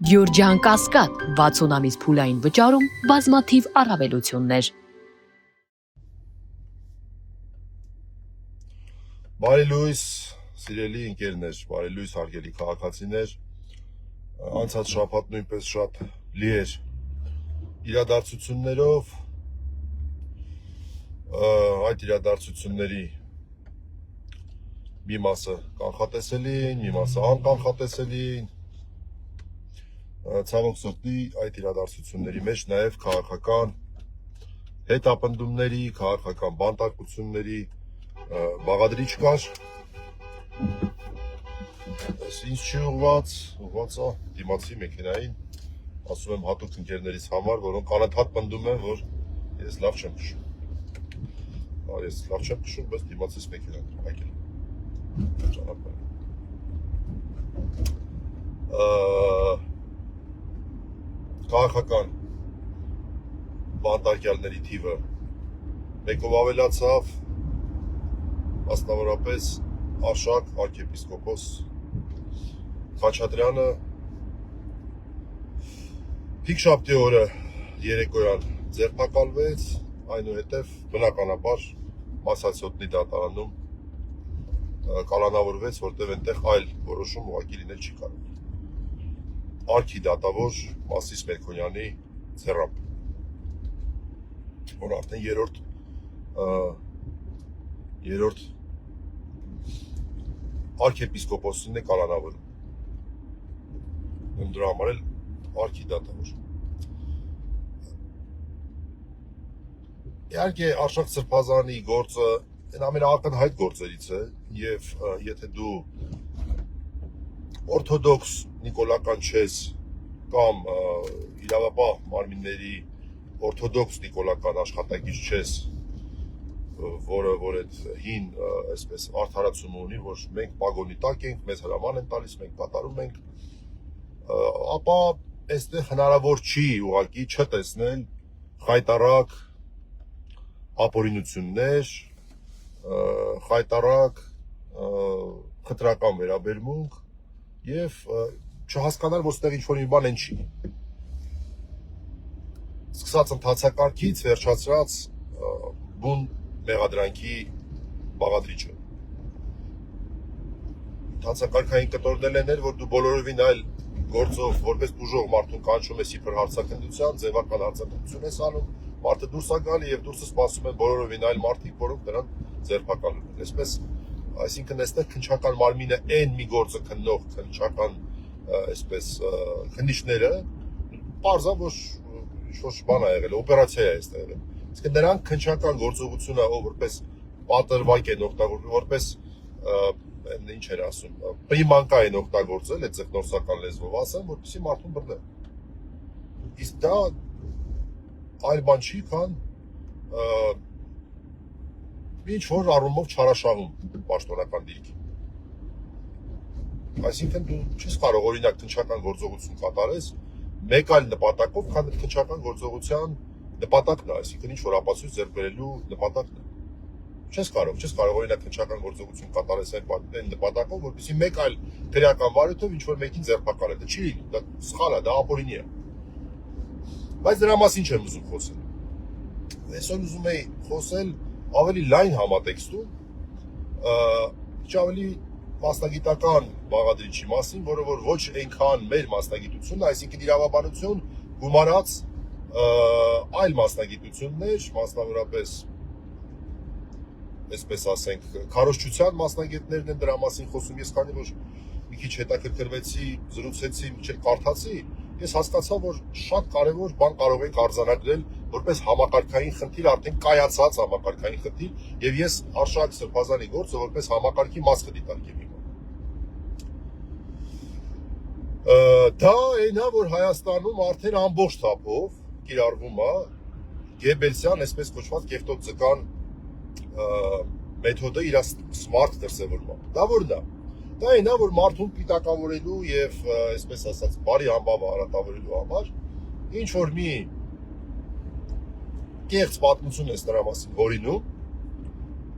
Գյուրջան Կասկադ 60 ամիս փուլային վճարում բազմաթիվ առավելություններ։ Բարի լույս, սիրելի ընկերներ, բարի լույս հարգելի քաղաքացիներ, անցած շաբաթ նույնպես շատ լի էր իրադարձություններով, այդ իրադարձությունների մի մասը կանխատեսելին, մի մասը անկանխատեսելին, ցավոք սրտի այդ իրադարձությունների մեջ նաև քաղաքական հետապնդումների, քաղաքական բանտարկությունների բաղադրիչ կար, ինձ չի ուղղված է դիմացի մեքենային, ասում եմ հատուկ ընկերներից համար, որոնք անընդհատ պնդում են, որ ես լավ չեմ քշում, բայց դիմացից մեքենան եկել ճանապարհին։ Քաղաքական բանտարկյալների թիվը մեկով ավելացավ, մասնավորապես Արշակ arczepiskopos Խաչատրյանը Փիքշաբթի օրը երեկոյան ձերբակալվեց, այնուհետև բնականաբար Մասացյոտնի դատարանում կալանավորվեց, որտեղ այնտեղ այլ որոշում ուղղակի լինել չի կարող։ Արքի դատավոր Մասիս Մելքոնյանի ձեռամբ, որ արդեն երրորդ arczepiskoposին է կալանավորում։ Դրա համար էլ արքի դատավոր։ Իհարկե Արշակ Սրբազանի գործը ամենաակնհայտ գործերից է, եւ եթե դու օրթոդոքս նիկոլական չես կամ իրավապահ մարմինների օրթոդոքս նիկոլական աշխատակից չես, որը այդ հին այսպես արդարացումը ունի, որ մենք պագոնի տակ ենք, մեզ հրաման են տալիս, մենք կատարում ենք, ապա այստեղ հնարավոր չի ուղղակի չտեսնել խայտառակ ապօրինություններ, խայտառակ խտրական վերաբերմունք եւ չհասկանալ, որ ստեղ ինչ-որ մի բան են չի։ Սկսած ընթացակարգից վերջացրած բուն մեղադրանքի բաղադրիչը։ Ընթացակարգային կտորներ են, որ դու բոլորովին այլ գործով որպես ուժող մարդուն կանչում ես իբր հարցակնդության, ձևական հարցակնդություն ես անում, մարդը դուրս է գալի եւ դուրսը սպասում են բոլորովին այլ մարդիկ, որոնք նրան ձերբակալում են։ Այսպես, այսինքն այստեղ քննչական մարմինը այն մի գործը քննող քննչական այսպես քննիչները պարզա որ ինչ-որ բան է եղել, օպերացիա է այստեղ եղել։ Իսկ նրանք քննչական գործողությունը որպես պատրվակ են օգտագործում, որպես ինչ էր ասում, պրիմանկա են օգտագործել, այդ ձգնորսական լեզվով ասեմ, որպեսզի մարդուն բռնեն։ Իսկ դա այլ բան չի, քան ինչ որ առումով չարաշահում պաշտոնական դիրքի։ Այսինքն դու չես կարող օրինակ քննչական գործողություն կատարես մեկ այլ նպատակով, քան այդ քննչական գործողության նպատակն է, այսինքն ինչ որ ապացույց ձեռք բերելու նպատակն է։ Չես կարող օրինակ քննչական գործողություն կատարես այն նպատակով, որպեսզի մեկ այլ քրեական վարույթով ինչ որ մեկին ձերբակալել։ Դա չի լինի, դա սխալ է, դա ապօրինի է։ Բայց դրա մասին չեմ ուզում խոսել։ Այսօր ուզում եի խոսել ավելի լայն համատեքստում, ավելի մասնագիտական բաղադրիչի մասին, որը որ ոչ այնքան մեր մասնագիտությունն, այսինքն իրավաբանություն գումարած այլ մասնագիտություններ, մասնավորապես այսպես ասենք, քարոզչության մասնագետներն են դրա մասին խոսում, ես քանի որ մի քիչ հետաքրքրվեցի, զրուցեցի, կարդացի, ես հասկացա, որ շատ կարևոր բան կարող ենք արձանագրել որպես համակարգային խնդիր, արդեն կայացած համակարգային խնդիր, եւ ես Արշակ Սրբազանի գործը որպես համակարգի մաս կդիտարկեմ հիմա։ Դա այնա, որ Հայաստանում արդեն ամբողջ թափով կիրառվում է Գեբելսյան, այսպես կոչված կեղտոտ ձկան մեթոդը իր սմարթ դրսևորման։ Դա որն է։ Դա այնա, որ մարդուն պիտակավորելու եւ այսպես ասած բարի համբավը արատավորելու համար ինչ որ մի կեղծ պատմություն ես նրա մասին հորինում,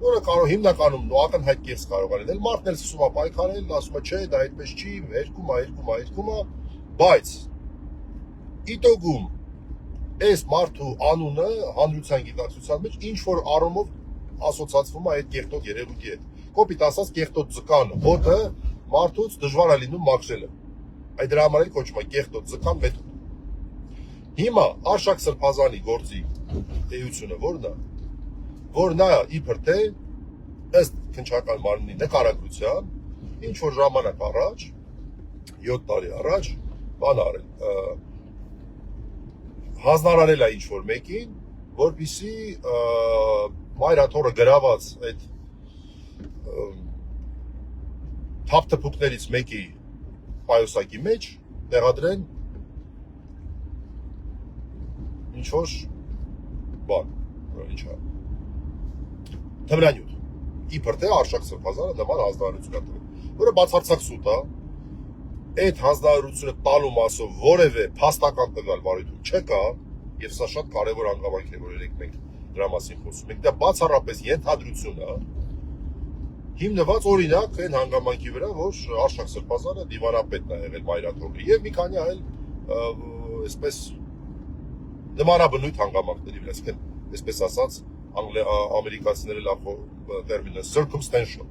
որը կարող հիմնականում ակնհայտ կեղծ կարող է լինել, մարդն էլ սկսում է պայքարել, ասում է չէ, դա այդպես չի, հերքում է, բայց Իտոգում այս մարդու անունը հանրության գիտակցության մեջ ինչ որ առումով ասոցացվում է այդ կեղտոտ երևույթի հետ։ Կոպիտ ասած կեղտոտ ձկան հոտը մարդուց դժվար է լինում մաքրելը։ Այդ դրա համար էլ կոչվում է կեղտոտ ձկան մեթոդ։ Հիմա Արշակ Սրբազանի գործի էությունը որն է, որ նա իբր թե ըստ քննչական մարմնի նկարագրության ինչ որ ժամանակ առաջ 7 տարի առաջ բան արել հանձնարարել է ինչ որ մեկին, որպեսզի մայրաթորը գրաված այդ թափթփուկներից մեկի պայուսակի մեջ տեղադրեն ինչ որ բան, ինչ է թմրանյութ։ Իբր թե Արշակ Սրբազանը նման հանձնարարություն է տվել, որը բացարձակ սուտ է, այդ հանձնարարությունը տալու մասով որևէ փաստական տվյալ վարույթում չկա, եւ սա շատ կարեւոր հանգամանք է, որ երեք մենք դրա մասին խոսում ենք։ Դա բացառապես ենթադրություն է, հիմնված օրինակ այն հանգամանքի վրա, որ Արշակ Սրբազանը դիվանապետն է եղել մայրաթորի եւ մի քանի այլ այսպես նմանաբնույթ հանգամանքների վրա, այսպես ասած ամերիկացիները լավ տերմինը circumstantial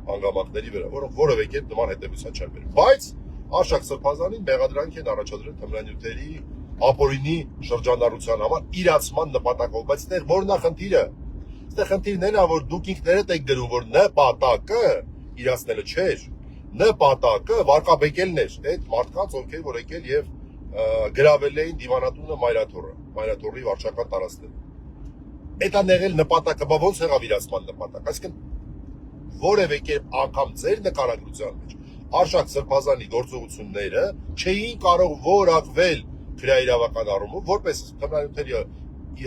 հանգամանքների վրա, որոնք որևէ կերպ նման հետևության չեն բերում։ Բայց Արշակ Սրբազանին մեղադրանք են առաջադրել թմրանյութերի ապօրինի շրջանառության համար իրացման նպատակով, բայց այդտեղ որն է խնդիրը։ Այդտեղ խնդիրն այն է, որ դուք ինքներդ եք գրում, որ նպատակը իրացնելը չէր, նպատակը վարկաբեկելն էր այդ մարդկանց, ովքեր որ եկել եւ գրավել էին դիվանատունը մայրաթորի վարչական տարածքներում։ Այդ է եղել նպատակը, բա ոնց եղավ իրացման նպատակ։ Այսինքն որևէ կերպ անգամ ձեր նկարագրության մեջ Արշակ Սրբազանի գործողությունները չէին կարող որակվել քրեաիրավական առումով, որպես թմրանյութերի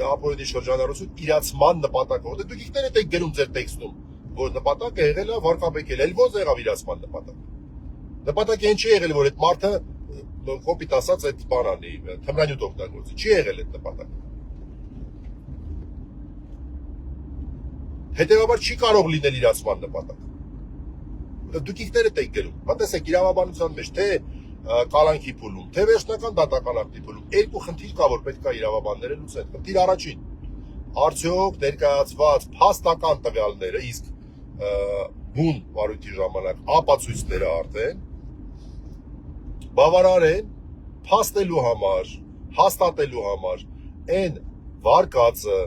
ապօրինի շրջանառություն իրացման նպատակով։ Դե դուք ինքներդ եք գրում ձեր տեքստում, որ նպատակը եղել է վարկաբեկել, այլ ոնց եղավ իրացման նպատակը։ Նպատակը այն չի եղել, որ այդ մարդը կոպիտ ասած այդ բան անի, թմրանյութ օգտագործի, չի եղել այդ նպատակը։ Հետևաբար չի կարող լինել իրացման նպատակ։ Դուք ինքներդ եք գրում։ Բա տեսեք իրավաբանության մեջ թե կալանքի փուլում, թե վերջնական դատական ակտի փուլում երկու խնդիր կա, որ պետք է իրավաբանները լուծեն։ Խնդիր առաջին. արդյոք ներկայացված փաստական տվյալները, իսկ բուն վարույթի ժամանակ ապացույցները արդեն բավարար են փաստելու համար, հաստատելու համար այն վարկածը,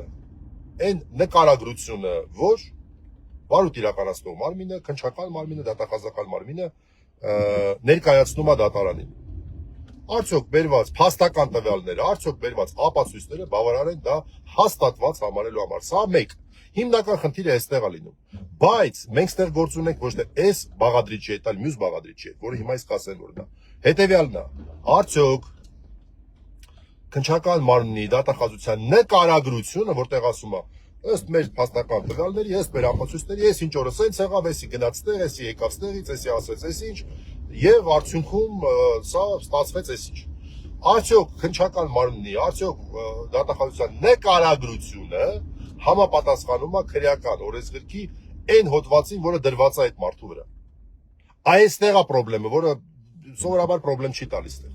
այն նկարագրությունը, որ վարույթ իրականացնող մարմինը, քննչական մարմինը, դատախազական մարմինը ներկայացնում է դատարանին։ Արդյոք բերված փաստական տվյալները, արդյոք բերված ապացույցները բավարար են դա հաստատված համարելու համար։ Սա մեկ հիմնական խնդիրը այստեղ է լինում։ Բայց մենք ստեղ գործ ունենք ոչ թե այս բաղադրիչի հետ, այլ մյուս բաղադրիչի հետ, որը հիմա իսկ ասեն որ դա։ Հետևյալն է. արդյոք քննչական մարմնի դատախազության նկարագրությունը, որտեղ ասում է ըստ մեր փաստական տվյալների, ըստ մեր ապացույցների, ես ինչ օրը սենց եղավ, էսի գնաց տեղ, էսի եկավ ստեղից, էսի ասեց էսինչ, եւ արդյունքում սա ստացվեց էսինչ։ Արդյոք քննչական մարմնի, արդյոք դատախազության նկարագրությունը համապատասխանում է քրեական օրենսգրքի այն հոդվածին, որը դրված է այդ մարդու վրա։ Այստեղ է խնդրեմը, որը սովորաբար խնդրեմ չի տալիս այստեղ։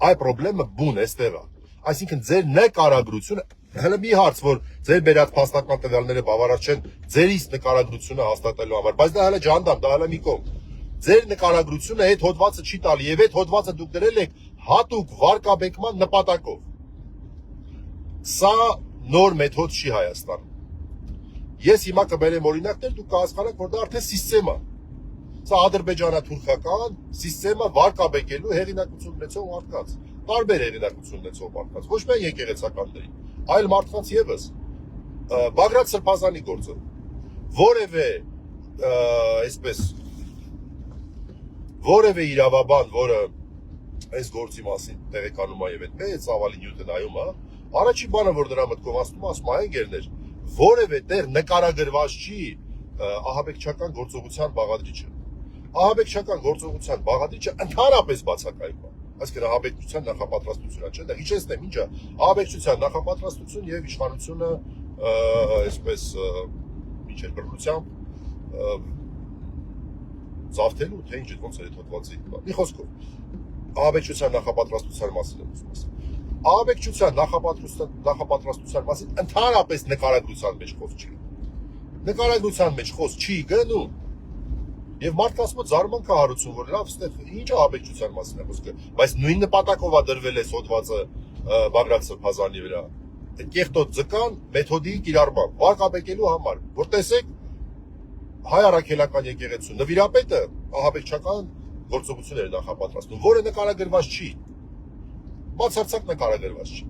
Այ խնդրեմը բուն էստեղ է։ Այսինքն ձեր նկարագրությունը հələ մի հարց, որ ձեր բերած փաստական տվյալները բավարար չեն ձերից նկարագրությունը հաստատելու համար, բայց դա հələ ջանդամ, դա հələ մի կողմ։ Ձեր նկարագրությունը այդ հոդվածը չի տալի եւ այդ հոդվածը դուք դրել եք հատուկ վարկաբեկման նպատակով։ Սա նոր մեթոդ չի Հայաստանում։ Ես հիմա կբերեմ օրինակներ, դուք կհասկանաք, որ դա արդեն սիստեմա։ Սա ադրբեջանա-թուրքական սիստեմա վարկաբեկելու հեղինակություն ունեցող մարդկանց, տարբեր հեղինակություն ունեցող մարդկանց, ոչ միայն եկեղեցականների, այլ մարդկանց եւս։ Բագրատ Սրբազանի գործը որևէ այսպես որևէ իրավաբան, որը այս գործի մասին տեղեկանում է եւ այդ մեծ ծավալի նյութը նայում է, առաջին բանը, որ դրա մտքով ասում է, ընկերներ, որևէ տեղ նկարագրված չի ահաբեկչական գործողության բաղադրիչը։ Ահաբեկչական գործողության բաղադրիչը ընդհանրապես բացակայում է։ Այսինքն ահաբեկչության նախապատրաստությունը չէ, դա իջեցնեմ ինչա, ահաբեկչության նախապատրաստություն եւ իշխանությունը այսպես միջեր բռնությամբ զավթելու, թե ինչ ոնց է այդ հոդվածի։ Մի խոսքով ահաբեկչության նախապատրաստության մասին եմ ուզում ասել։ ահաբեկչության նախապատրաստության մասին ընդհանրապես նկարագրության մեջ խոսք չի։ Նկարագրության մեջ խոսք չի գնում։ Եվ մարդկանց մոտ զարմանք է հարուցում, որ լավ, ստեղ ինչ ահաբեկչության մասին է խոսքը, բայց նույն նպատակով է դրվել այս հոդվածը Բագրատ Սրբազանի վրա։ Այդ կեղտոտ ձկան մեթոդի կիրառմամբ, վարկաբեկելու համար, որ տեսեք հայ առաքելական եկեղեցու նվիրապետը ահաբեկչական գործողություններ է նախապատրաստում, որը նկարագրված չի։ Բացարձակ նկարագրված չի։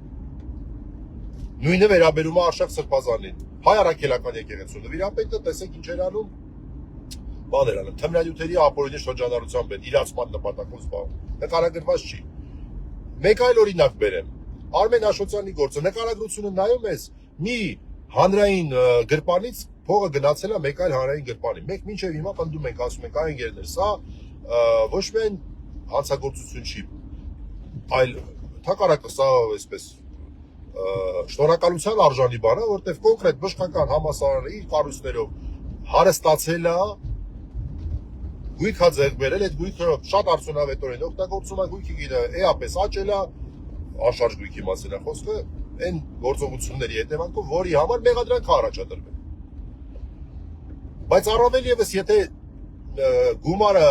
Նույնը վերաբերում է Արշակ Սրբազանին։ Հայ առաքելական եկեղեցու նվիրապետը տեսեք ինչ էր անում, բաներ անում, թմրանյութերի ապօրինի շրջանառությամբ են իրացման նպատակով զբաղվում։ Նկարագրված չի։ Մեկ այլ օրինակ բերեմ։ Արմեն Աշոտյանի գործը նկարագրությունը նայում ես մի հանրային գրպանից փողը գնացել է մեկ այլ հանրային գրպանի։ Մենք մինչև հիմա պնդում ենք, ասում ենք, այ ընկերներ, սա ոչ միայն հանցագործություն չի, այլ թակարակը սա այսպես շնորհակալության արժանի բան է, որտեղ կոնկրետ բժշկական համալսարանը իր կառույցներով հարստացել է, գույք է ձեռք բերել, այդ գույքը շատ արդյունավետորեն օգտագործում է, գույքի գինը էապես աճել է, անշարժ գույքի մասին է խոսքը, այն գործողությունների հետևանքով, որի համար մեղադրանք առաջադրվել։ Բայց առավել եւս, եթե գումարը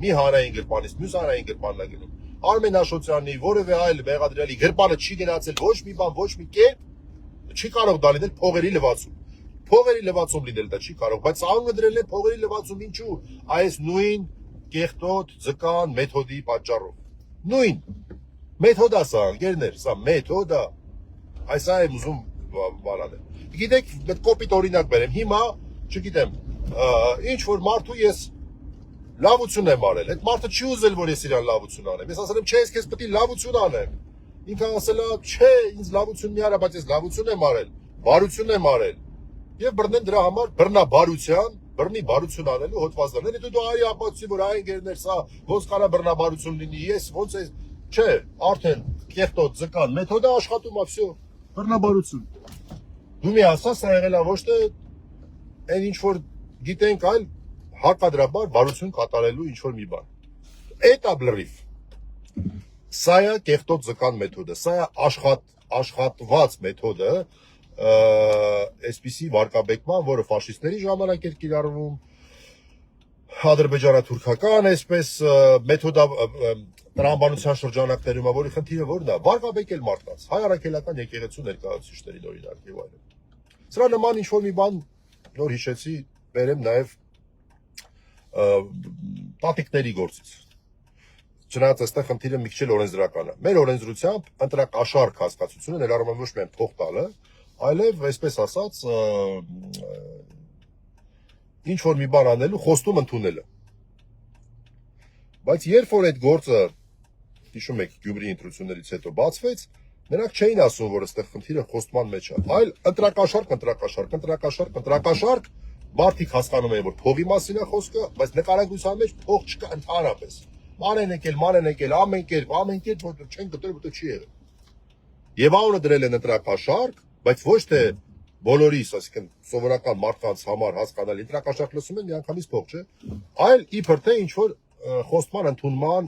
մի հանրային գրպանից մյուս հանրային գրպանն է գնում, Արմեն Աշոտյանի որևէ այլ մեղադրյալի գրպանը չի գնացել ոչ մի բան, ոչ մի կերպ, չի կարող դա լինել փողերի լվացում։ Փողերի լվացում լինել դա չի կարող, բայց անունը դրել է փողերի լվացում ինչու, այս նույն կեղտոտ ձկան մեթոդի պատճառով։ Նույն մեթոդա սա, ընկերներ, սա մեթոդա։ Այս է ուզում բանալ։ Գիտեք, կոպիտ օրինակ բերեմ։ Հիմա, չգիտեմ, ինչ որ մարդու ես լավություն եմ արել։ Այդ մարդը չի ուզել, որ ես իրան լավություն անեմ։ Ես ասել եմ, չէ, ես քեզ պետք է լավություն անեմ։ Ինքը ասել է, չէ, ինձ լավություն մի արա, բայց ես լավություն եմ արել, բարություն եմ արել։ Եվ բռնեն դրա համար բռնի բարություն անելու հոդվածներ։ Դու արի ապացուցի, որ այ ընկերներ, սա ոնց կարա բռնաբարություն լինի, ես ոնց է, չէ, արդեն կեղտոտ ձկան մեթոդը աշխատում է, վсё, բռնաբարություն։ Դու մի ասա, սա եղել է ոչ թե այն ինչ որ գիտենք, այլ հակադրաբար բարություն կատարելու ինչ որ մի բան։ Էդ է բլրիվ։ Սա է կեղտոտ ձկան մեթոդը, սա է աշխատված մեթոդը, այսպիսի վարկաբեկման, որը ֆաշիստների ժամանակ էր կիրառվում, ադրբեջանա-թուրքական, այսպես մեթոդա տրամաբանության շրջանակներում, որի խնդիրը որն է, վարկաբեկել մարդկանց, հայ առաքելական եկեղեցու ներկայացուցիչներին օրինակ եւ այլն։ Սրա նման ինչ որ մի բան նոր հիշեցի, բերեմ նաեւ տատիկների գործից։ Չնայած այստեղ խնդիրը մի քիչ էլ օրենսդրական է։ Մեր օրենսդրությամբ ընտրակաշարք հասկացությունը ներառում է ոչ միայն փող տալը, այլև այսպես ասած ինչ որ մի բան անելու խոստում ընդունելը։ Բայց երբ որ այդ գործը, հիշում եք, Գյումրի ընտրություններից հետո բացվեց, նրանք չէին ասում, որ այստեղ խնդիրը խոստման մեջ է, այլ ընտրակաշարք, մարդիկ հասկանում են, որ փողի մասին է խոսքը, բայց նկարագրության մեջ փող չկա ընդհանրապես։ Ման են եկել, ամեն կերպ, որ չեն գտել, որտեղ չի եղել։ Եվ անունը դրել են ընտրակաշարք, բայց ոչ թե բոլորիս, այսինքն սովորական մարդկանց համար հասկանալ ընտրակաշարք լսում են միանգամից փող, չէ, այլ իբր թե ինչ որ խոստման ընդունման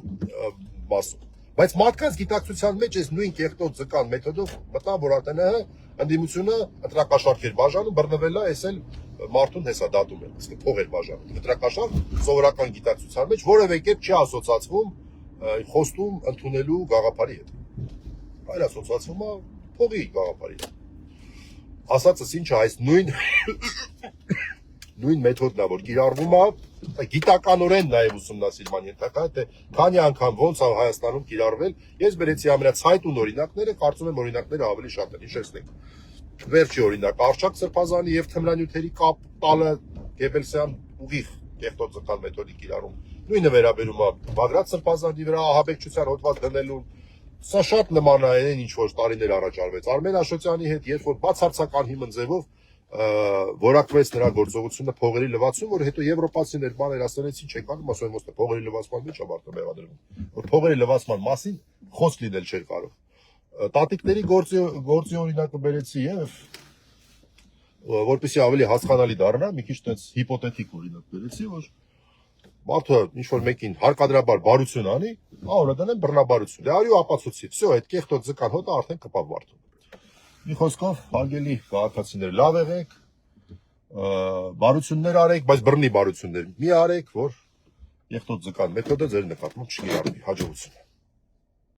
մասում։ Բայց մարդկանց գիտակցության մեջ այս նույն կեղտոտ ձկան մեթոդով մտա, որ ԱՏՆՀ ընդդիմությունը ընտրակաշարք էր բաժանում, բռնվել է, էս էլ մարդուն հեսա դատում է, իսկ փող էր բաժանում։ Ընտրակաշարք սովորական գիտակցության մեջ որևէ կերպ չի ասոցացվում խոստում ընդունելու գաղափարի հետ։ Այլ ասոցացվում է փողի գաղափարի հետ։ Ասածս ինչ է, այս նույն մեթոդն է, որ կիրառվում է, գիտականորեն նաև ուսումնասիրման ենթակա է, թե քանի անգամ ոնց է Հայաստանում կիրառվել, ես բերեցի ամենացայտուն օրինակները, կարծում եմ օրինակները ավելի շատ են, հիշեցնենք։ Վերջի օրինակ, Արշակ Սրբազանի եւ թմրանյութերի կապ տալը Գեբելսյան ուղիղ կեղտոտ ձկան մեթոդի կիրառում։ Նույնը վերաբերում է Բագրատ Սրբազանի վրա ահաբեկչության հոդված դնելուն։ Սա շատ նման է այն, ինչ որ տարիներ առաջ արվեց Արմեն Աշոտյանի հետ, երբ որ բացարձական հիմն ձևով որակվեց նրա գործողությունը փողերի լվացում, որ հետո եվրոպացիներ բաներ ասացին, չեք անում, ասում են, ոստը փողերի լվացման մեջ է մարդը մեղադրվում, որ փողերի լվացման մասին խոսք լինել չէր կարող։ Տատիկների գործի օրինակը բերեցի եւ որպեսզի ավելի հասկանալի դառնա, մի քիչ տենց հիպոթետիկ օրինակ բերեցի, որ Մարդը ինչ որ մեկին հարկադրաբար բարություն անի, օրը դնեն բռնաբարություն։ Դե արի ու ապացուցի։ Всё, այդ կեղտոտ ձկան հոտը արդեն կպավ մարդուն։ Մի խոսքով, հարգելի քաղաքացիներ, լավ եղեք, բարություններ արեք, բայց բռնի բարություններ մի արեք, որ կեղտոտ ձկան մեթոդը ձեր նկատմամբ չկիրառվի։ Հաջողություն։